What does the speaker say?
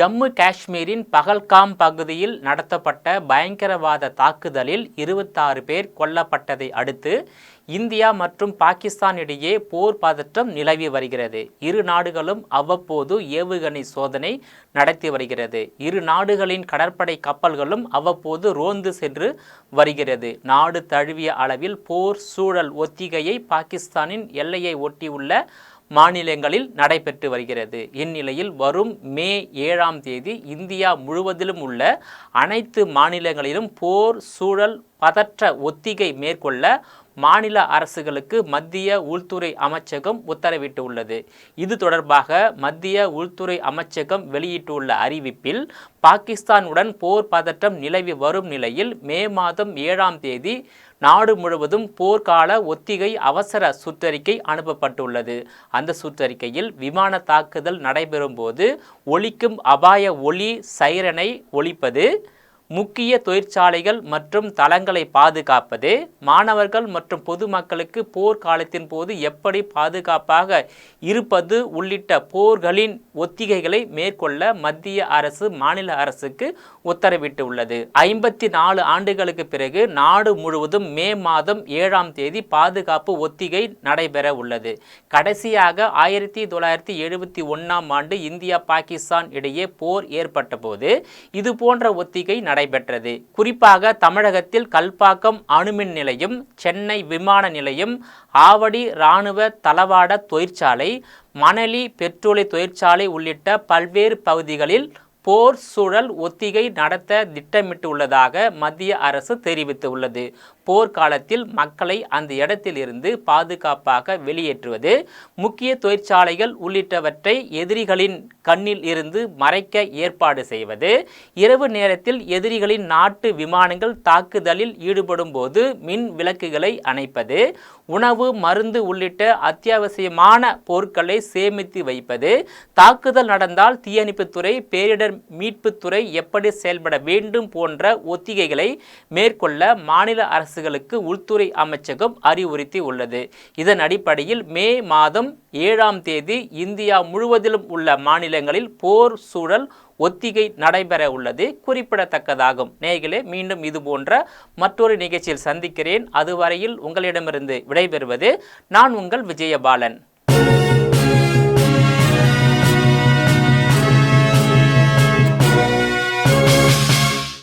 ஜம்மு காஷ்மீரின் பகல்காம் பகுதியில் நடத்தப்பட்ட பயங்கரவாத தாக்குதலில் 26 பேர் கொல்லப்பட்டதை அடுத்து இந்தியா மற்றும் பாகிஸ்தான் இடையே போர் பதற்றம் நிலவி வருகிறது. இரு நாடுகளும் அவ்வப்போது ஏவுகணை சோதனை நடத்தி வருகிறது. இரு நாடுகளின் கடற்படை கப்பல்களும் அவ்வப்போது ரோந்து சென்று வருகிறது. நாடு தழுவிய அளவில் போர் சூழல் ஒத்திகையை பாகிஸ்தானின் எல்லையை ஒட்டியுள்ள மாநிலங்களில் நடைபெற்று வருகிறது. இந்நிலையில் வரும் மே 7ஆம் தேதி இந்தியா முழுவதிலும் உள்ள அனைத்து மாநிலங்களிலும் போர் சூழல் பதற்ற ஒத்திகை மேற்கொள்ள மாநில அரசுகளுக்கு மத்திய உள்துறை அமைச்சகம் உத்தரவிட்டுள்ளது. இது தொடர்பாக மத்திய உள்துறை அமைச்சகம் வெளியிட்டுள்ள அறிவிப்பில் பாகிஸ்தானுடன் போர் பதற்றம் நிலவி வரும் நிலையில் மே மாதம் 7ஆம் தேதி நாடு முழுவதும் போர்க்கால ஒத்திகை அவசர சுற்றறிக்கை அனுப்பப்பட்டுள்ளது. அந்த சுற்றறிக்கையில் விமான தாக்குதல் நடைபெறும் போது ஒலிக்கும் அபாய ஒலி சைரனை ஒலிப்பது, முக்கிய தொழிற்சாலைகள் மற்றும் தளங்களை பாதுகாப்பது, மாணவர்கள் மற்றும் பொதுமக்களுக்கு போர்க்காலத்தின் போது எப்படி பாதுகாப்பாக இருப்பது உள்ளிட்ட போர்களின் ஒத்திகைகளை மேற்கொள்ள மத்திய அரசு மாநில அரசுக்கு உத்தரவிட்டுள்ளது. 54 ஆண்டுகளுக்கு பிறகு நாடு முழுவதும் மே மாதம் 7ஆம் தேதி பாதுகாப்பு ஒத்திகை நடைபெற உள்ளது. கடைசியாக 1971ஆம் ஆண்டு இந்தியா பாகிஸ்தான் இடையே போர் ஏற்பட்ட போது இது போன்ற ஒத்திகை நடைபெற்றது. குறிப்பாக தமிழகத்தில் கல்பாக்கம் அணுமின் நிலையம், சென்னை விமான நிலையம், ஆவடி இராணுவ தளவாட தொழிற்சாலை, மணலி பெட்ரோலிய தொழிற்சாலை உள்ளிட்ட பல்வேறு பகுதிகளில் போர் சூழல் ஒத்திகை நடத்த திட்டமிட்டுள்ளதாக மத்திய அரசு தெரிவித்துள்ளது. போர்க்காலத்தில் மக்களை அந்த இடத்திலிருந்து பாதுகாப்பாக வெளியேற்றுவது, முக்கிய தொழிற்சாலைகள் உள்ளிட்டவற்றை எதிரிகளின் கண்ணில் இருந்து மறைக்க ஏற்பாடு செய்வது, இரவு நேரத்தில் எதிரிகளின் நாட்டு விமானங்கள் தாக்குதலில் ஈடுபடும் போது மின் விளக்குகளை அணைப்பது, உணவு மருந்து உள்ளிட்ட அத்தியாவசியமான பொருட்களை சேமித்து வைப்பது, தாக்குதல் நடந்தால் தீயணைப்புத்துறை பேரிடர் மீட்புத்துறை எப்படி செயல்பட வேண்டும் போன்ற ஒத்திகைகளை மேற்கொள்ள மாநில அரசுகளுக்கு உள்துறை அமைச்சகம் அறிவுறுத்தி உள்ளது. இதன் அடிப்படையில் மே மாதம் 7ஆம் தேதி இந்தியா முழுவதிலும் உள்ள மாநிலங்களில் போர் சூழல் ஒத்திகை நடைபெற உள்ளது குறிப்பிடத்தக்கதாகும். நேயர்களே, மீண்டும் இது போன்ற மற்றொரு நிகழ்ச்சியில் சந்திக்கிறேன். அதுவரையில் உங்களிடமிருந்து விடைபெறுவது நான் உங்கள் விஜயபாலன்.